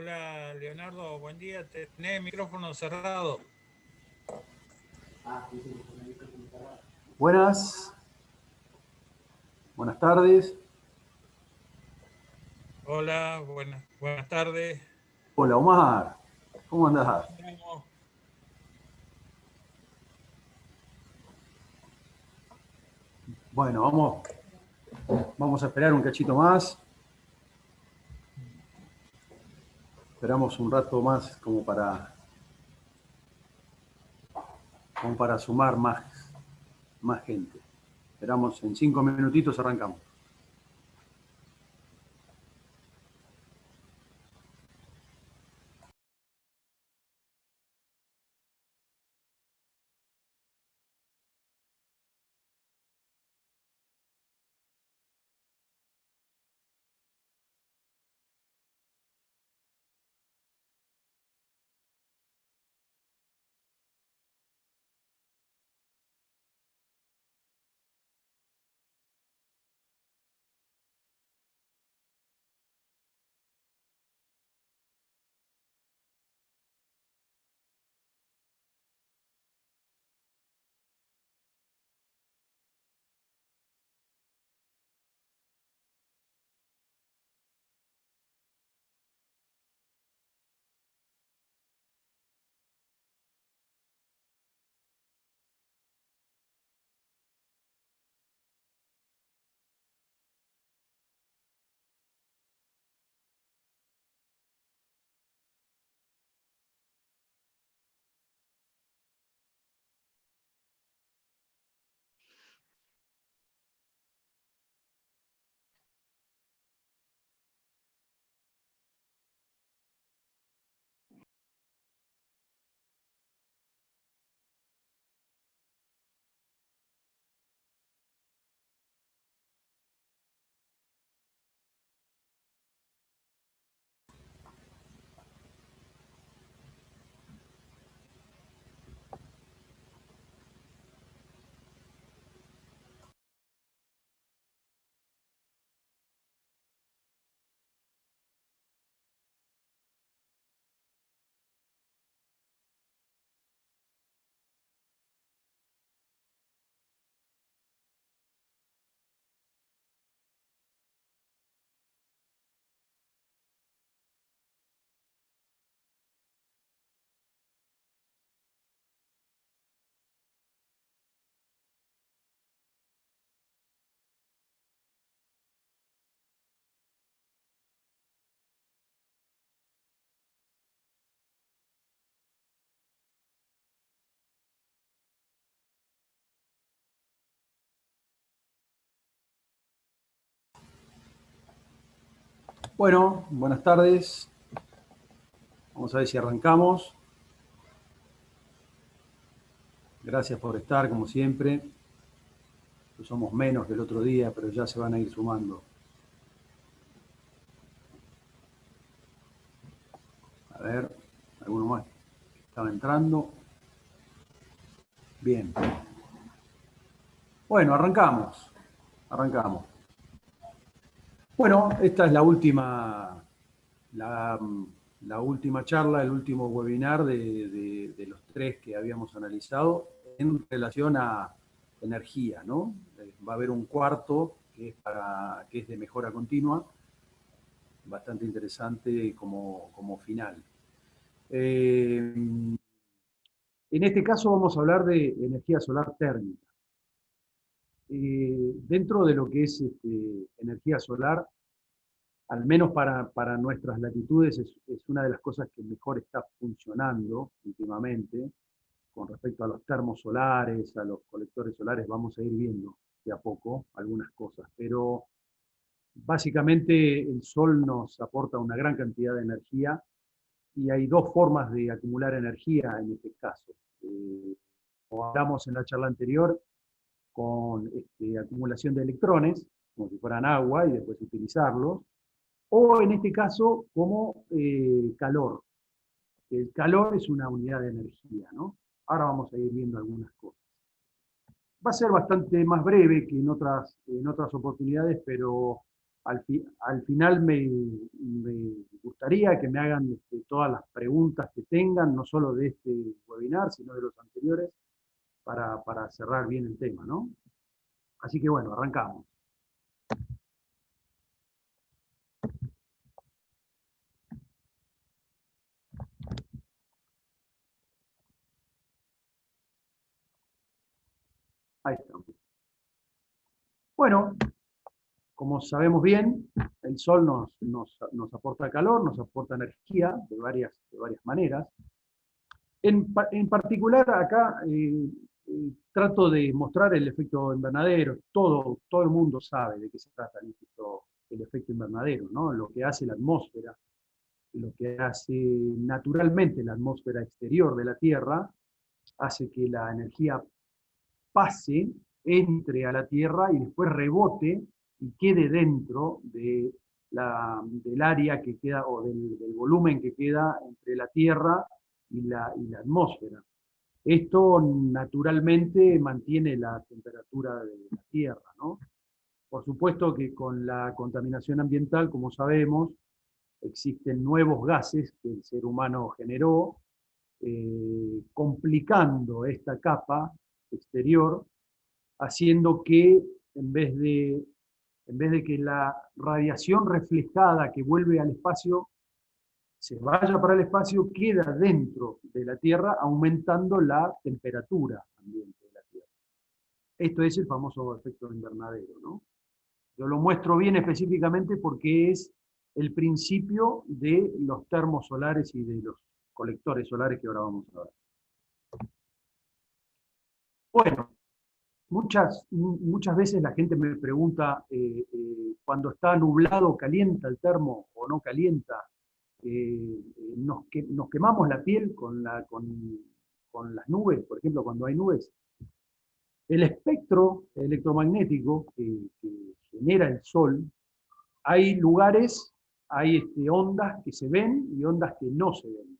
Hola Leonardo, buen día. Tenés el micrófono cerrado. Buenas, buenas tardes. Hola, buenas tardes. Hola Omar, ¿cómo andás? Andamos. Bueno, vamos a esperar un cachito más. Esperamos un rato más como para sumar más gente. Esperamos en 5 minutitos arrancamos. Bueno, buenas tardes. Vamos a ver si arrancamos. Gracias por estar, como siempre. Somos menos que el otro día, pero ya se van a ir sumando. A ver, alguno más que estaba entrando. Bien. Bueno, arrancamos. Bueno, esta es la, la última charla, el último webinar de los tres que habíamos analizado en relación a energía, ¿no? Va a haber un cuarto que es de mejora continua, bastante interesante como final. En este caso vamos a hablar de energía solar térmica. Dentro de lo que es energía solar, al menos para nuestras latitudes, es una de las cosas que mejor está funcionando últimamente. Con respecto a los termos solares, a los colectores solares, vamos a ir viendo de a poco algunas cosas, pero básicamente el sol nos aporta una gran cantidad de energía y hay dos formas de acumular energía en este caso. Como hablamos en la charla anterior, con acumulación de electrones, como si fueran agua, y después utilizarlos, o en este caso como calor. El calor es una unidad de energía, ¿no? Ahora vamos a ir viendo algunas cosas. Va a ser bastante más breve que en otras oportunidades, pero Al final me gustaría que me hagan todas las preguntas que tengan, no solo de este webinar, sino de los anteriores, para cerrar bien el tema, ¿no? Así que bueno, arrancamos. Ahí estamos. Bueno, como sabemos bien, el Sol nos aporta calor, nos aporta energía de varias maneras. En particular, acá trato de mostrar el efecto invernadero. Todo el mundo sabe de qué se trata el efecto invernadero, ¿no? Lo que hace la atmósfera, lo que hace naturalmente la atmósfera exterior de la Tierra, hace que la energía pase, entre a la Tierra y después rebote y quede dentro del área que queda, o del volumen que queda entre la Tierra y la atmósfera. Esto naturalmente mantiene la temperatura de la Tierra, ¿no? Por supuesto que con la contaminación ambiental, como sabemos, existen nuevos gases que el ser humano generó, complicando esta capa exterior, haciendo que en vez de que la radiación reflejada que vuelve al espacio se vaya para el espacio, queda dentro de la Tierra, aumentando la temperatura ambiente de la Tierra. Esto es el famoso efecto invernadero, ¿no? Yo lo muestro bien específicamente porque es el principio de los termos solares y de los colectores solares que ahora vamos a ver. Bueno, muchas veces la gente me pregunta, cuando está nublado, ¿calienta el termo o no calienta? Nos quemamos la piel con las nubes, por ejemplo, cuando hay nubes. El espectro electromagnético que genera el Sol, hay lugares, hay ondas que se ven y ondas que no se ven.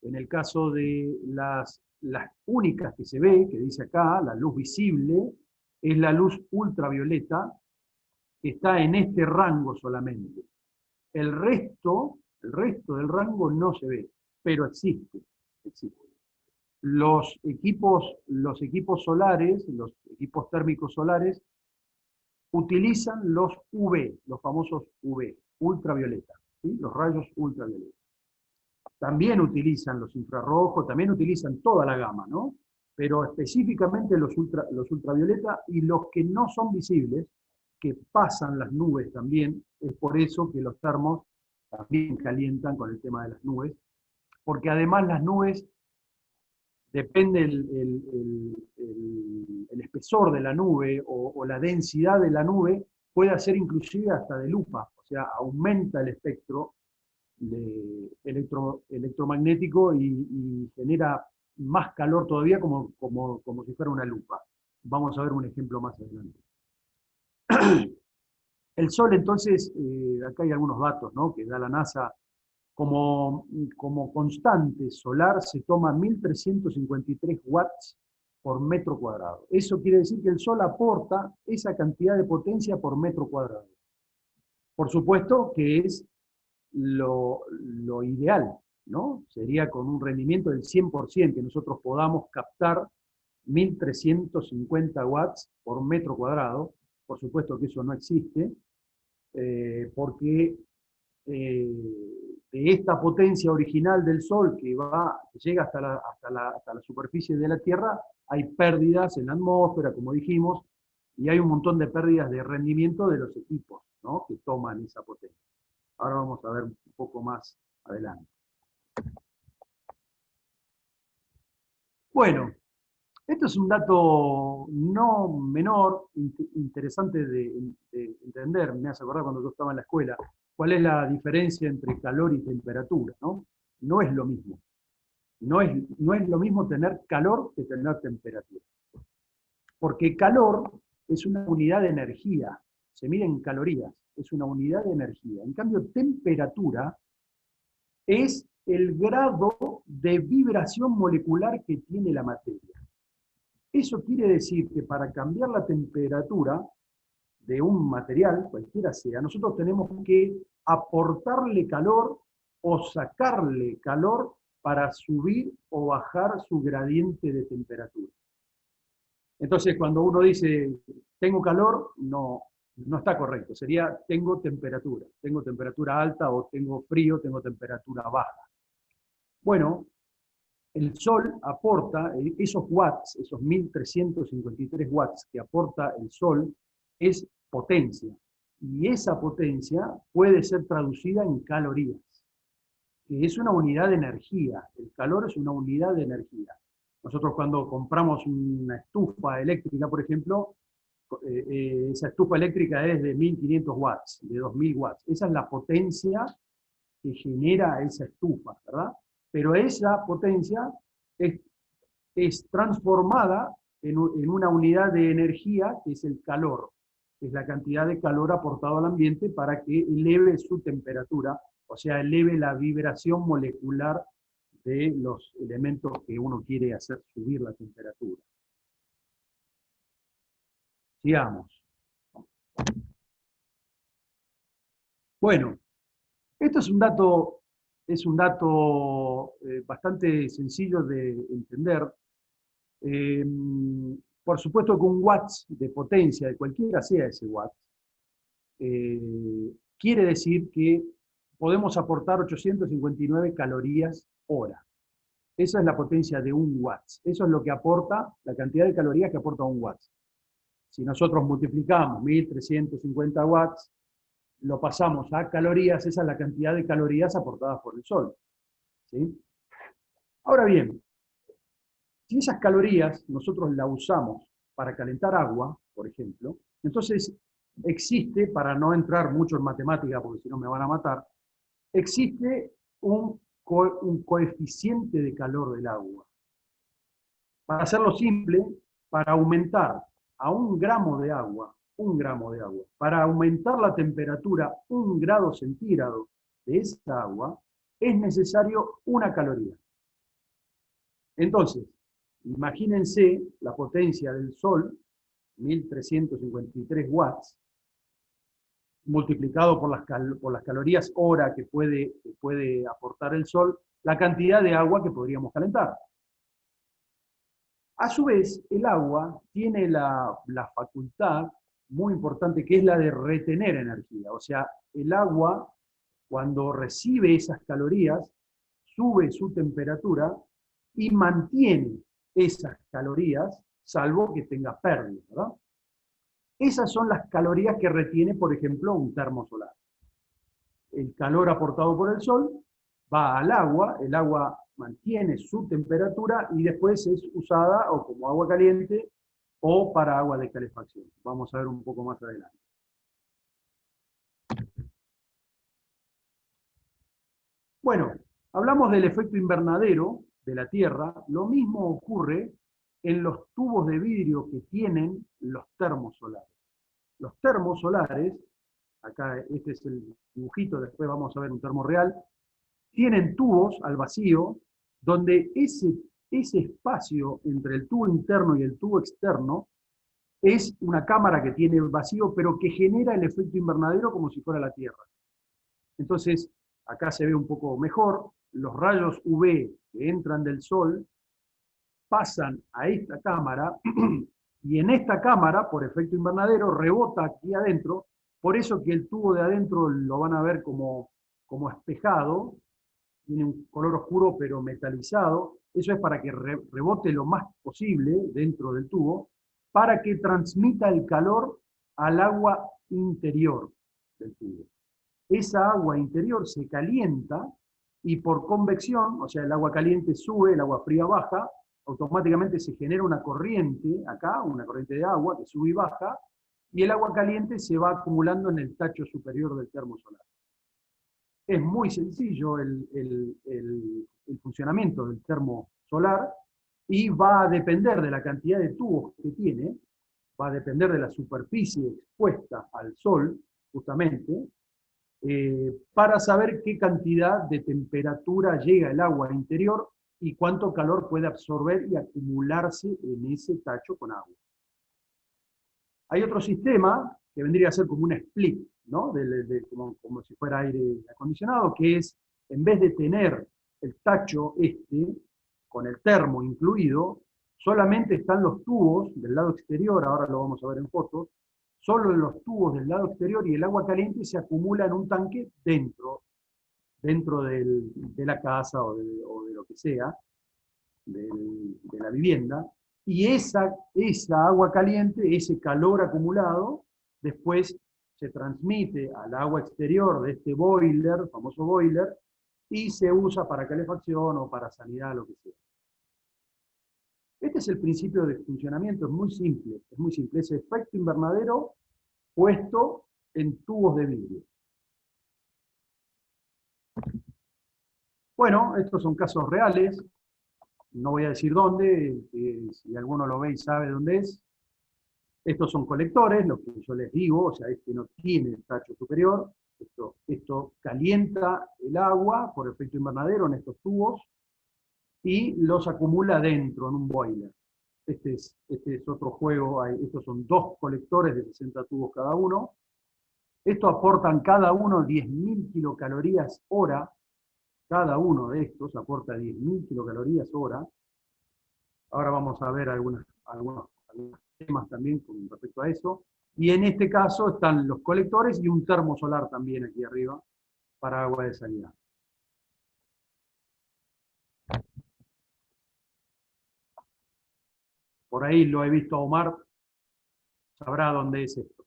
En el caso de las únicas que se ve, que dice acá, la luz visible, es la luz ultravioleta, que está en este rango solamente. El resto del rango no se ve, pero existe. Los equipos solares, los equipos térmicos solares, utilizan los UV, los famosos UV, ultravioleta, ¿sí? Los rayos ultravioleta. También utilizan los infrarrojos, también utilizan toda la gama, ¿no? Pero específicamente los ultravioleta y los que no son visibles, que pasan las nubes también, es por eso que los termos también calientan con el tema de las nubes, porque además las nubes, depende el espesor de la nube o la densidad de la nube, puede ser inclusive hasta de lupa, o sea, aumenta el espectro electromagnético y genera más calor todavía como si fuera una lupa. Vamos a ver un ejemplo más adelante. El Sol, entonces, acá hay algunos datos, ¿no?, que da la NASA. Como constante solar se toma 1353 watts por metro cuadrado. Eso quiere decir que el Sol aporta esa cantidad de potencia por metro cuadrado. Por supuesto que es lo ideal, ¿no? Sería con un rendimiento del 100%, que nosotros podamos captar 1350 watts por metro cuadrado. Por supuesto que eso no existe, porque de esta potencia original del Sol que llega hasta la superficie de la Tierra, hay pérdidas en la atmósfera, como dijimos, y hay un montón de pérdidas de rendimiento de los equipos, ¿no?, que toman esa potencia. Ahora vamos a ver un poco más adelante. Bueno, esto es un dato no menor, interesante de entender. Me hace acordar cuando yo estaba en la escuela, cuál es la diferencia entre calor y temperatura, ¿no? No es lo mismo. No es lo mismo tener calor que tener temperatura. Porque calor es una unidad de energía, se mide en calorías, es una unidad de energía. En cambio, temperatura es el grado de vibración molecular que tiene la materia. Eso quiere decir que para cambiar la temperatura de un material, cualquiera sea, nosotros tenemos que aportarle calor o sacarle calor para subir o bajar su gradiente de temperatura. Entonces, cuando uno dice, tengo calor, no está correcto. Sería, tengo temperatura alta, o tengo frío, tengo temperatura baja. Bueno, el Sol aporta, esos watts, esos 1353 watts que aporta el Sol, es potencia. Y esa potencia puede ser traducida en calorías, que es una unidad de energía. El calor es una unidad de energía. Nosotros cuando compramos una estufa eléctrica, por ejemplo, esa estufa eléctrica es de 1500 watts, de 2000 watts. Esa es la potencia que genera esa estufa, ¿verdad? Pero esa potencia es transformada en una unidad de energía que es el calor, que es la cantidad de calor aportado al ambiente para que eleve su temperatura, o sea, eleve la vibración molecular de los elementos que uno quiere hacer subir la temperatura. Sigamos. Bueno, esto es un dato bastante sencillo de entender. Por supuesto que un watts de potencia, de cualquiera sea ese watt, quiere decir que podemos aportar 859 calorías hora. Esa es la potencia de un watt. Eso es lo que aporta, la cantidad de calorías que aporta un watt. Si nosotros multiplicamos 1350 watts, lo pasamos a calorías, esa es la cantidad de calorías aportadas por el Sol. ¿Sí? Ahora bien, si esas calorías nosotros las usamos para calentar agua, por ejemplo, entonces existe, para no entrar mucho en matemática, porque si no me van a matar, existe un coeficiente de calor del agua. Para hacerlo simple, para aumentar a 1 gramo de agua, para aumentar la temperatura 1 grado centígrado de esa agua, es necesario 1 caloría. Entonces, imagínense la potencia del Sol, 1353 watts, multiplicado por las calorías hora que puede aportar el Sol, la cantidad de agua que podríamos calentar. A su vez, el agua tiene la facultad muy importante, que es la de retener energía. O sea, el agua, cuando recibe esas calorías, sube su temperatura y mantiene esas calorías, salvo que tenga pérdida, ¿verdad? Esas son las calorías que retiene, por ejemplo, un termo solar. El calor aportado por el Sol va al agua, el agua mantiene su temperatura y después es usada o como agua caliente o para agua de calefacción. Vamos a ver un poco más adelante. Bueno, hablamos del efecto invernadero de la Tierra. Lo mismo ocurre en los tubos de vidrio que tienen los termos solares. Los termos solares, acá este es el dibujito, después vamos a ver un termo real, tienen tubos al vacío, donde ese espacio entre el tubo interno y el tubo externo es una cámara que tiene vacío, pero que genera el efecto invernadero como si fuera la Tierra. Entonces, acá se ve un poco mejor, los rayos UV que entran del Sol pasan a esta cámara, y en esta cámara, por efecto invernadero, rebota aquí adentro, por eso que el tubo de adentro lo van a ver como espejado, tiene un color oscuro pero metalizado, eso es para que rebote lo más posible dentro del tubo, para que transmita el calor al agua interior del tubo. Esa agua interior se calienta y por convección, o sea, el agua caliente sube, el agua fría baja, automáticamente se genera una corriente acá, una corriente de agua que sube y baja, y el agua caliente se va acumulando en el tacho superior del termo solar. Es muy sencillo el funcionamiento del termo solar y va a depender de la cantidad de tubos que tiene, va a depender de la superficie expuesta al sol, justamente, para saber qué cantidad de temperatura llega el agua interior y cuánto calor puede absorber y acumularse en ese tacho con agua. Hay otro sistema que vendría a ser como un split, ¿no? Como si fuera aire acondicionado, que es, en vez de tener el tacho con el termo incluido, solamente están los tubos del lado exterior, ahora lo vamos a ver en fotos, solo en los tubos del lado exterior, y el agua caliente se acumula en un tanque dentro de la casa o de lo que sea, de la vivienda, y esa agua caliente, ese calor acumulado, después se transmite al agua exterior de este boiler, famoso boiler, y se usa para calefacción o para sanidad, lo que sea. Este es el principio de funcionamiento, es muy simple, es efecto invernadero puesto en tubos de vidrio. Bueno, estos son casos reales, no voy a decir dónde, si alguno lo ve y sabe dónde es. Estos son colectores, lo que yo les digo, o sea, este no tiene el tacho superior, esto calienta el agua por efecto invernadero en estos tubos y los acumula dentro en un boiler. Este es otro juego, estos son 2 colectores de 60 tubos cada uno. Estos aportan cada uno 10.000 kilocalorías hora. Cada uno de estos aporta 10.000 kilocalorías hora. Ahora vamos a ver algunos temas también con respecto a eso. Y en este caso están los colectores y un termo solar también aquí arriba para agua de salida. Por ahí lo he visto a Omar, sabrá dónde es esto.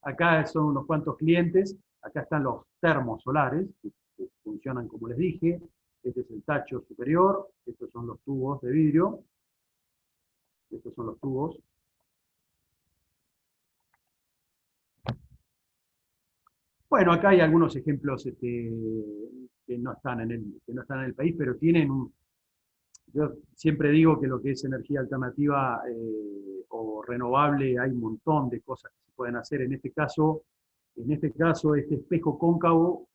Acá son unos cuantos clientes, acá están los termos solares, que funcionan como les dije. Este es el tacho superior, estos son los tubos de vidrio, estos son los tubos. Bueno, acá hay algunos ejemplos que no están en el país, pero tienen yo siempre digo que lo que es energía alternativa o renovable, hay un montón de cosas que se pueden hacer. En este caso, este espejo cóncavo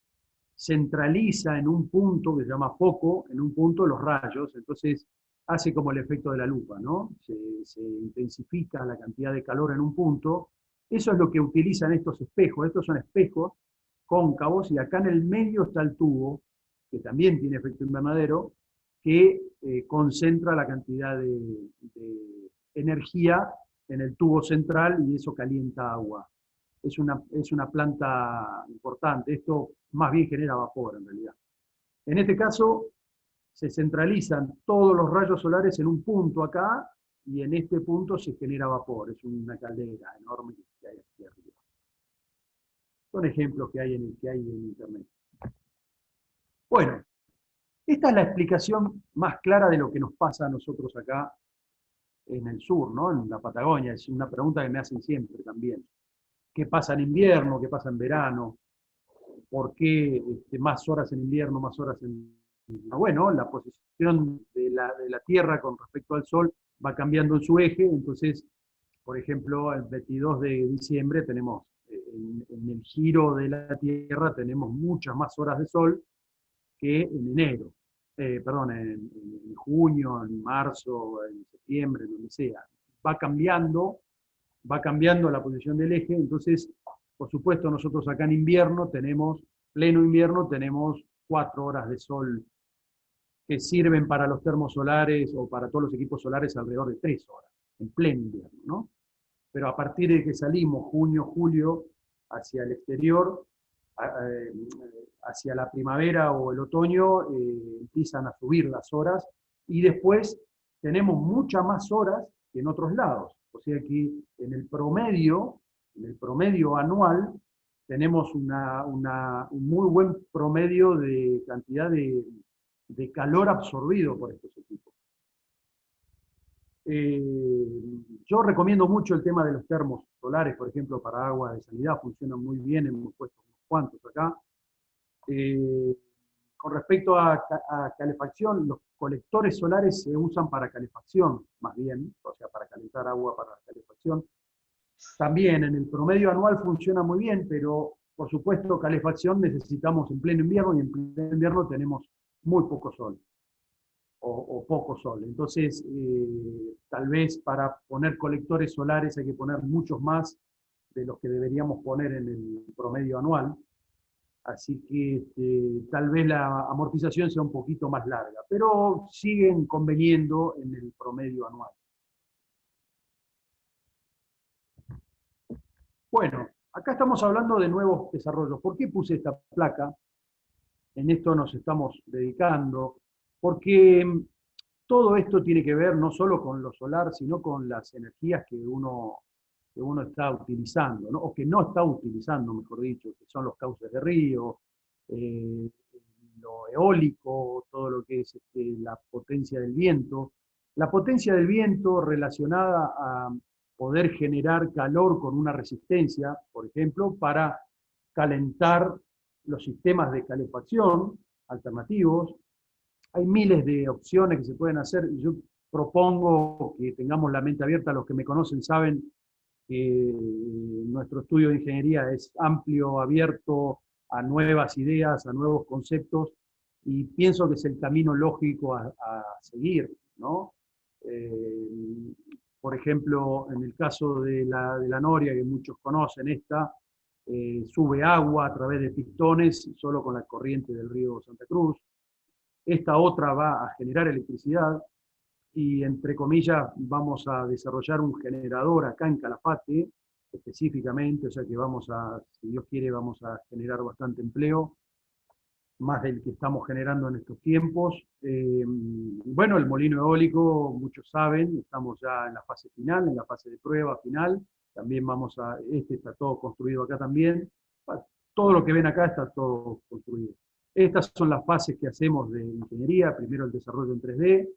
centraliza en un punto que se llama foco, en un punto los rayos, entonces hace como el efecto de la lupa, ¿no? Se intensifica la cantidad de calor en un punto. Eso es lo que utilizan estos espejos. Estos son espejos cóncavos y acá en el medio está el tubo, que también tiene efecto invernadero, que concentra la cantidad de energía en el tubo central y eso calienta agua. Es una planta importante. Esto más bien genera vapor en realidad. En este caso se centralizan todos los rayos solares en un punto acá y en este punto se genera vapor. Es una caldera enorme que hay aquí arriba. Son ejemplos que hay en internet. Bueno, esta es la explicación más clara de lo que nos pasa a nosotros acá en el sur, ¿no? En la Patagonia. Es una pregunta que me hacen siempre también. ¿Qué pasa en invierno? ¿Qué pasa en verano? ¿Por qué más horas en invierno, más horas en... Bueno, la posición de la Tierra con respecto al Sol va cambiando en su eje, entonces, por ejemplo, el 22 de diciembre tenemos, en el giro de la Tierra tenemos muchas más horas de Sol que en enero, en junio, en marzo, en septiembre, donde sea. Va cambiando la posición del eje, entonces, por supuesto, nosotros acá en invierno pleno invierno, tenemos 4 horas de sol que sirven para los termos solares o para todos los equipos solares alrededor de 3 horas, en pleno invierno, ¿no? Pero a partir de que salimos junio, julio, hacia el exterior, hacia la primavera o el otoño, empiezan a subir las horas y después tenemos muchas más horas que en otros lados. O sea que en el promedio anual, tenemos un muy buen promedio de cantidad de calor absorbido por estos equipos. Yo recomiendo mucho el tema de los termos solares, por ejemplo, para agua de sanidad, funcionan muy bien, hemos puesto unos cuantos acá. Con respecto a calefacción, los colectores solares se usan para calefacción, más bien, o sea, para calentar agua para calefacción. También en el promedio anual funciona muy bien, pero por supuesto calefacción necesitamos en pleno invierno y en pleno invierno tenemos muy poco sol. o poco sol. Entonces, tal vez para poner colectores solares hay que poner muchos más de los que deberíamos poner en el promedio anual. Así que tal vez la amortización sea un poquito más larga, pero siguen conveniendo en el promedio anual. Bueno, acá estamos hablando de nuevos desarrollos. ¿Por qué puse esta placa? En esto nos estamos dedicando, porque todo esto tiene que ver no solo con lo solar, sino con las energías que uno está utilizando, ¿no? O que no está utilizando, mejor dicho, que son los cauces de río, eh, lo eólico, todo lo que es la potencia del viento. La potencia del viento relacionada a poder generar calor con una resistencia, por ejemplo, para calentar los sistemas de calefacción alternativos. Hay miles de opciones que se pueden hacer. Yo propongo que tengamos la mente abierta. Los que me conocen saben que nuestro estudio de ingeniería es amplio, abierto a nuevas ideas, a nuevos conceptos, y pienso que es el camino lógico a seguir, ¿no? Por ejemplo, en el caso de la noria, que muchos conocen esta, sube agua a través de pistones solo con la corriente del río Santa Cruz. Esta otra va a generar electricidad y, entre comillas, vamos a desarrollar un generador acá en Calafate, específicamente, o sea que vamos a, si Dios quiere, vamos a generar bastante empleo, más del que estamos generando en estos tiempos. Bueno, el molino eólico, muchos saben, estamos ya en la fase final, en la fase de prueba final. También vamos a, está todo construido acá también. Todo lo que ven acá está todo construido. Estas son las fases que hacemos de ingeniería. Primero el desarrollo en 3D,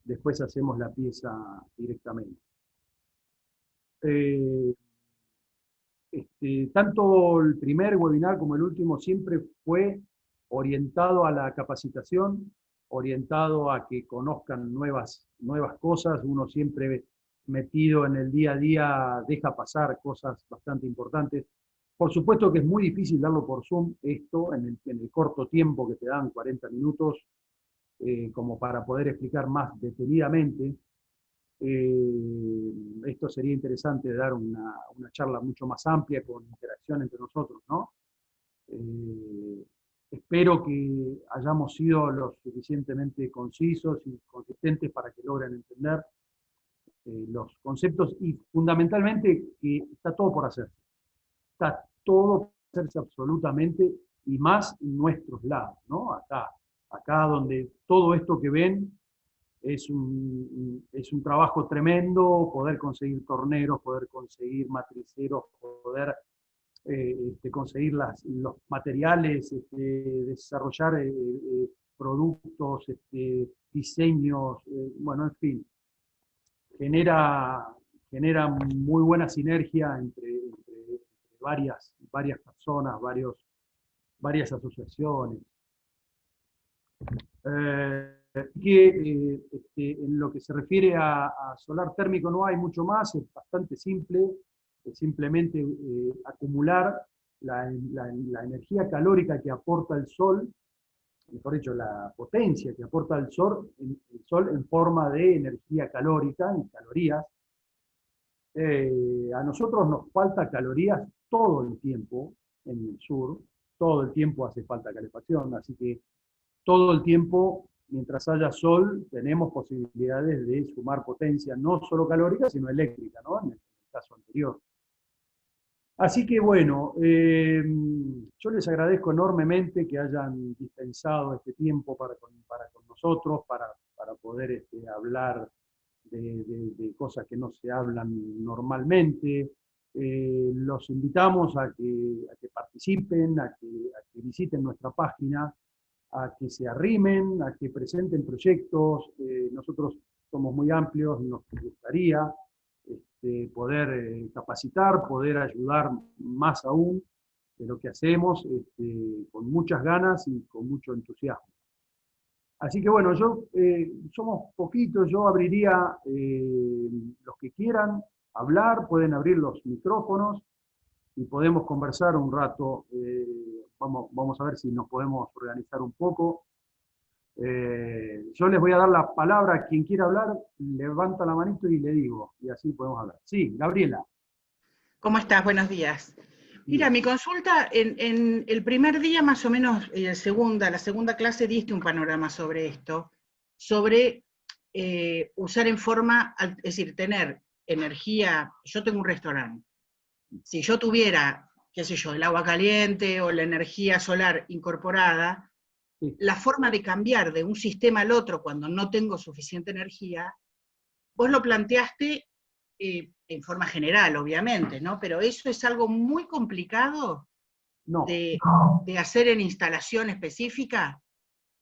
después hacemos la pieza directamente. Tanto el primer webinar como el último siempre fue orientado a la capacitación, orientado a que conozcan nuevas cosas. Uno siempre metido en el día a día deja pasar cosas bastante importantes. Por supuesto que es muy difícil darlo por Zoom, esto, en el corto tiempo que te dan, 40 minutos, como para poder explicar más detenidamente. Esto sería interesante dar una charla mucho más amplia con interacción entre nosotros, ¿no? Espero que hayamos sido lo suficientemente concisos y consistentes para que logren entender los conceptos, y fundamentalmente que está todo por hacerse. Está todo por hacerse absolutamente, y más en nuestros lados, ¿no? Acá donde todo esto que ven es un trabajo tremendo, poder conseguir torneros, poder conseguir matriceros, poder conseguir los materiales, desarrollar productos, diseños, bueno, en fin, genera muy buena sinergia entre varias personas, varias asociaciones. En lo que se refiere a solar térmico no hay mucho más, es bastante simple, es simplemente acumular la energía calórica que aporta el sol, mejor dicho, la potencia que aporta el sol en forma de energía calórica, en calorías. A nosotros nos falta calorías todo el tiempo en el sur, todo el tiempo hace falta calefacción, así que todo el tiempo, mientras haya sol, tenemos posibilidades de sumar potencia, no solo calórica, sino eléctrica, ¿no? En el caso anterior. Así que bueno, yo les agradezco enormemente que hayan dispensado este tiempo para con nosotros, para poder hablar de cosas que no se hablan normalmente. Los invitamos a que participen, a que visiten nuestra página, a que se arrimen, a que presenten proyectos. Nosotros somos muy amplios, nos gustaría poder capacitar, poder ayudar más aún de lo que hacemos, con muchas ganas y con mucho entusiasmo. Así que bueno, somos poquitos, yo abriría, los que quieran hablar, pueden abrir los micrófonos y podemos conversar un rato. Vamos a ver si nos podemos organizar un poco. Yo les voy a dar la palabra a quien quiera hablar, levanta la manito y le digo, y así podemos hablar. Sí, Gabriela. ¿Cómo estás? Buenos días. Mira, Bien. mi consulta, en el primer día más o menos, la segunda clase diste un panorama sobre esto, sobre usar en forma, es decir, tener energía. Yo tengo un restaurante. Si yo tuviera, qué sé yo, el agua caliente o la energía solar incorporada, Sí. la forma de cambiar de un sistema al otro cuando no tengo suficiente energía, vos lo planteaste en forma general, obviamente, ¿no? Pero eso es algo muy complicado No, de hacer en instalación específica.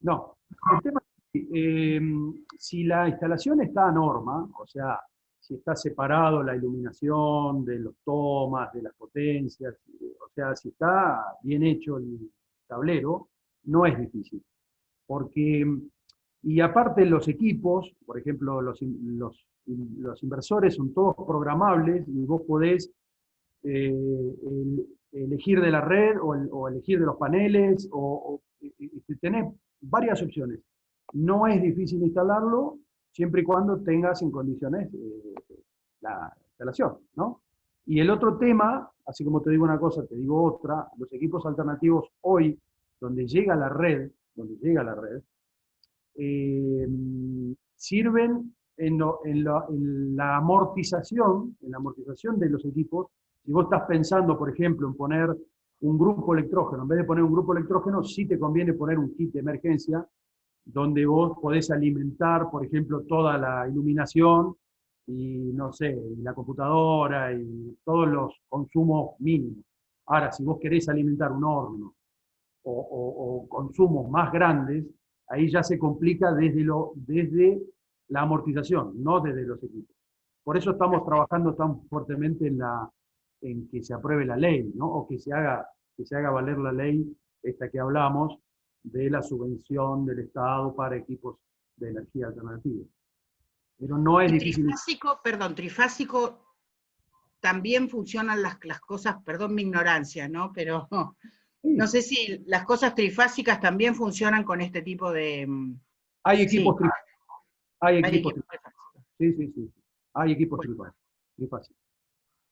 no. El tema es que, si la instalación está a norma, o sea, si está separado la iluminación de los tomas, de las potencias, o sea, si está bien hecho el tablero, no es difícil. Porque, y aparte los equipos, por ejemplo, los inversores son todos programables y vos podés elegir de la red o elegir de los paneles, tenés varias opciones. No es difícil instalarlo siempre y cuando tengas en condiciones la instalación, ¿no? Y el otro tema, así como te digo una cosa, te digo otra, los equipos alternativos hoy, donde llega la red, eh, sirven en la amortización, de los equipos. Si vos estás pensando, por ejemplo, en poner un grupo electrógeno, en vez de poner un grupo electrógeno, sí te conviene poner un kit de emergencia, donde vos podés alimentar, por ejemplo, toda la iluminación y, no sé, y la computadora y todos los consumos mínimos. Ahora, si vos querés alimentar un horno o consumos más grandes, ahí ya se complica desde la amortización, no desde los equipos. Por eso estamos trabajando tan fuertemente en que se apruebe la ley, ¿no? O que se haga valer la ley esta que hablamos de la subvención del Estado para equipos de energía alternativa. Pero no es Y difícil. trifásico también funcionan las cosas, perdón mi ignorancia, ¿no? Pero no sé si las cosas trifásicas también funcionan con este tipo de... Hay Sí, equipos trifásicos. Hay hay equipos equipos trifásicos. trifásicos. Sí, sí, sí. Hay equipos Bueno, trifásicos.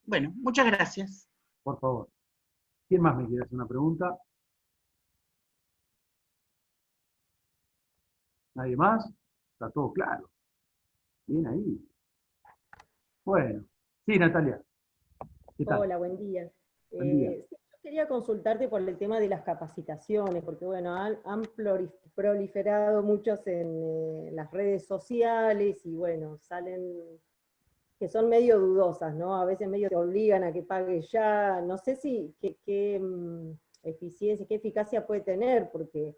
bueno, muchas gracias. Por favor. ¿Quién más me quiere hacer una pregunta? ¿Nadie más? Está todo claro. Bien ahí. Bueno. Sí, Natalia. ¿Qué tal? Hola, buen día. Buen día. Sí, yo quería consultarte por el tema de las capacitaciones, porque bueno, han proliferado muchos en las redes sociales y bueno, salen que son medio dudosas, ¿no? A veces medio te obligan a que pagues ya, no sé si qué eficiencia, qué eficacia puede tener, porque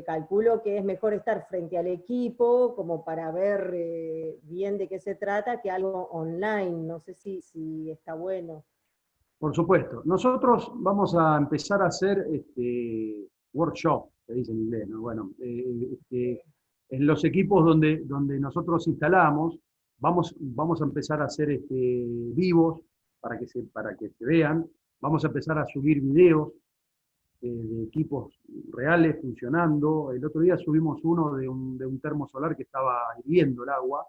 calculo que es mejor estar frente al equipo como para ver bien de qué se trata que algo online, no sé si está bueno. Por supuesto. Nosotros vamos a empezar a hacer workshop, se dice en inglés, ¿no? Bueno, en los equipos donde nosotros instalamos, vamos a empezar a hacer vivos para que se vean. Vamos a empezar a subir videos de equipos reales funcionando. El otro día subimos uno de un termo solar que estaba hirviendo el agua,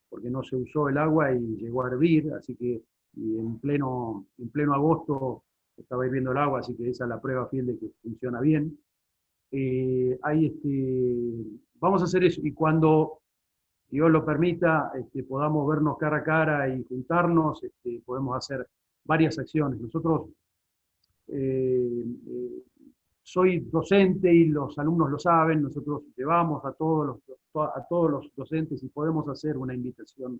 porque no se usó el agua y llegó a hervir, así que y en pleno agosto estaba hirviendo el agua, así que esa es la prueba fiel de que funciona bien. Vamos a hacer eso, y cuando Dios lo permita, podamos vernos cara a cara y juntarnos, podemos hacer varias acciones. Nosotros soy docente y los alumnos lo saben, nosotros llevamos a todos los docentes y podemos hacer una invitación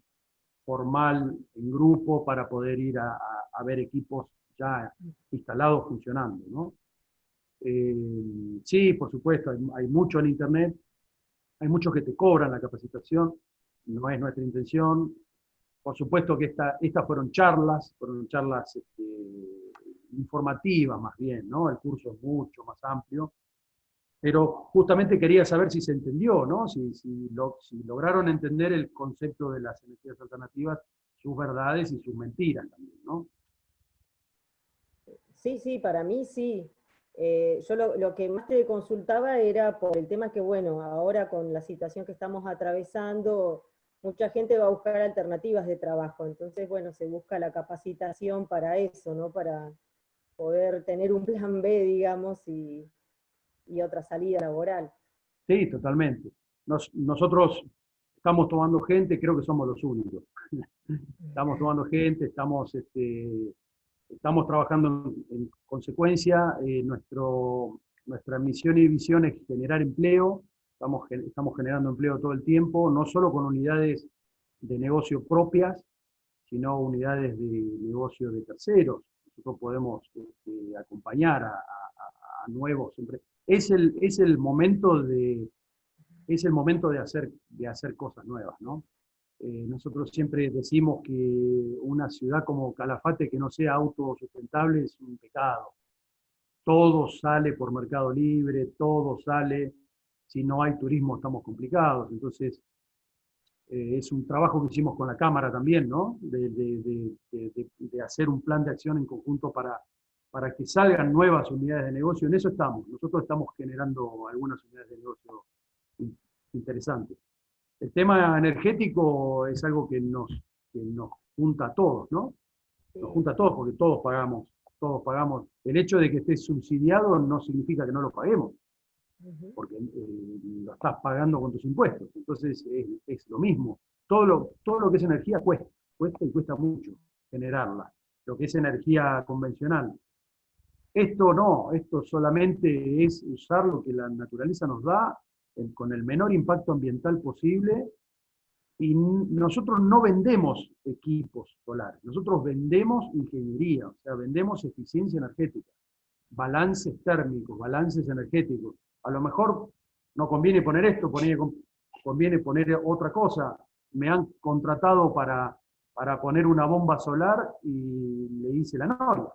formal en grupo para poder ir a ver equipos ya instalados funcionando, ¿no? Sí, por supuesto, hay mucho en Internet, hay muchos que te cobran la capacitación, no es nuestra intención. Por supuesto que estas fueron charlas informativas más bien, ¿no? El curso es mucho más amplio, pero justamente quería saber si se entendió, ¿no? Si lograron entender el concepto de las energías alternativas, sus verdades y sus mentiras también, ¿no? Sí, sí, para mí sí. Yo lo que más te consultaba era por el tema que, bueno, ahora con la situación que estamos atravesando, mucha gente va a buscar alternativas de trabajo, entonces, bueno, se busca la capacitación para eso, ¿no? Para poder tener un plan B, digamos, y otra salida laboral. Sí, totalmente. Nosotros estamos tomando gente, creo que somos los únicos. Estamos tomando gente, estamos trabajando en consecuencia. Nuestra misión y visión es generar empleo. Estamos generando empleo todo el tiempo, no solo con unidades de negocio propias, sino unidades de negocio de terceros. Nosotros podemos acompañar a nuevos. Es el momento de hacer cosas nuevas, ¿no? Nosotros siempre decimos que una ciudad como Calafate que no sea autosustentable es un pecado. Todo sale por Mercado Libre, todo sale. Si no hay turismo estamos complicados. Entonces, es un trabajo que hicimos con la Cámara también, ¿no? De hacer un plan de acción en conjunto para que salgan nuevas unidades de negocio. En eso estamos. Nosotros estamos generando algunas unidades de negocio interesantes. El tema energético es algo que nos junta a todos, ¿no? Nos junta a todos porque todos pagamos. El hecho de que esté subsidiado no significa que no lo paguemos, porque lo estás pagando con tus impuestos. Entonces es lo mismo. Todo lo que es energía cuesta y cuesta mucho generarla. Lo que es energía convencional. Esto no, esto solamente es usar lo que la naturaleza nos da con el menor impacto ambiental posible, y nosotros no vendemos equipos solares, nosotros vendemos ingeniería, o sea, vendemos eficiencia energética, balances térmicos, balances energéticos. A lo mejor no conviene poner esto, conviene poner otra cosa. Me han contratado para poner una bomba solar y le hice la novia.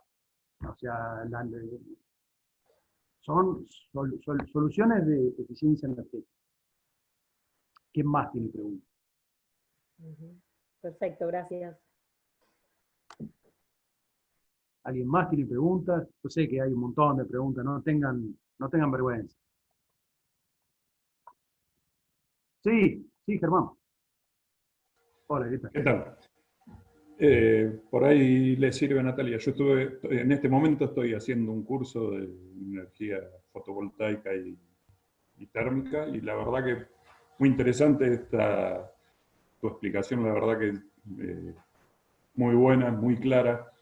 O sea, son soluciones de eficiencia energética. ¿Quién más tiene preguntas? Perfecto, gracias. ¿Alguien más tiene preguntas? Yo sé que hay un montón de preguntas, no tengan vergüenza. Sí, Germán. Hola, ¿qué tal? ¿Qué tal? Por ahí le sirve a Natalia. Yo en este momento estoy haciendo un curso de energía fotovoltaica y térmica, y la verdad que muy interesante tu explicación, la verdad que muy buena, muy clara,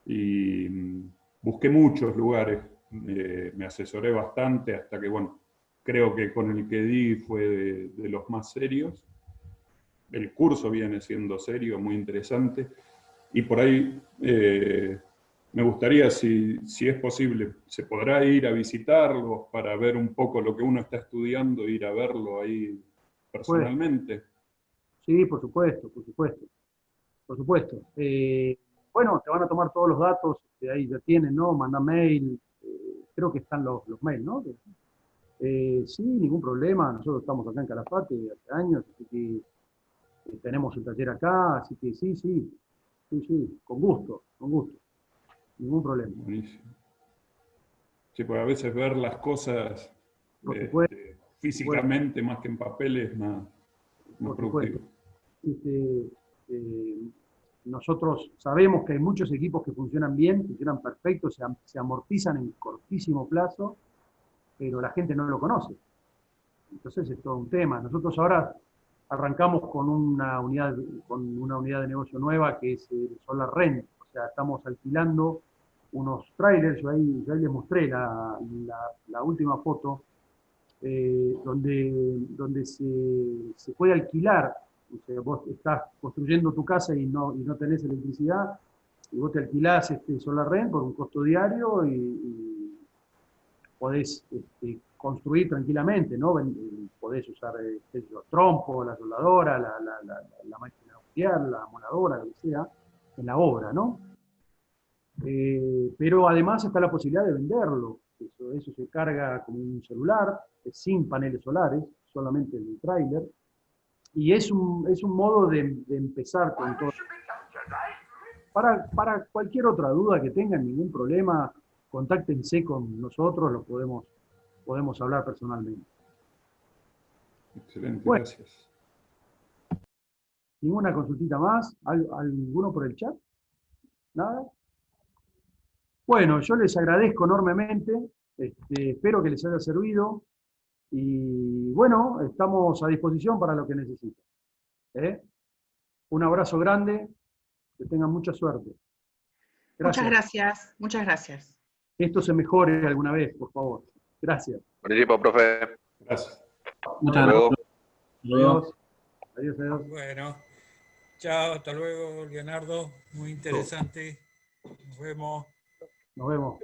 y busqué muchos lugares, me asesoré bastante hasta que, bueno, creo que con el que di fue de los más serios. El curso viene siendo serio, muy interesante, y por ahí me gustaría, si es posible, se podrá ir a visitarlos para ver un poco lo que uno está estudiando, ir a verlo ahí personalmente. Sí, por supuesto. Bueno, te van a tomar todos los datos, ahí ya tienen, ¿no? Manda mail, creo que están los mails, ¿no? Sí, ningún problema, nosotros estamos acá en Calafate hace años, así que tenemos el taller acá, así que sí, con gusto, ningún problema. Buenísimo. Sí, porque a veces ver las cosas físicamente más que en papel es más productivo. Nosotros sabemos que hay muchos equipos que funcionan bien, funcionan perfectos, se amortizan en cortísimo plazo, pero la gente no lo conoce. Entonces es todo un tema. Nosotros ahora arrancamos con una unidad de negocio nueva que es el Solar Rent. O sea, estamos alquilando unos trailers. Yo ahí les mostré la última foto, donde se puede alquilar. O sea, vos estás construyendo tu casa y no tenés electricidad, y vos te alquilás Solar Rent por un costo diario y podés construir tranquilamente, ¿no? Podés usar los trompos, la soldadora, la máquina auxiliar, la moladora, lo que sea, en la obra, ¿no? Pero además está la posibilidad de venderlo. Eso se carga como un celular, sin paneles solares, solamente el tráiler. Y es un modo de empezar con todo. Para cualquier otra duda que tengan, ningún problema, contáctense con nosotros, lo podemos hablar personalmente. Excelente, Bueno. gracias. ¿Ninguna consultita más? ¿Alguno por el chat? ¿Nada? Bueno, yo les agradezco enormemente, espero que les haya servido y bueno, estamos a disposición para lo que necesiten. ¿Eh? Un abrazo grande, que tengan mucha suerte. Muchas Gracias. gracias, muchas gracias. Que esto se mejore alguna vez, por favor. Gracias. Participo, profe. Gracias. Hasta luego. Adiós. Adiós, adiós. Bueno, chao, hasta luego, Leonardo. Muy interesante. Nos vemos. Nos vemos.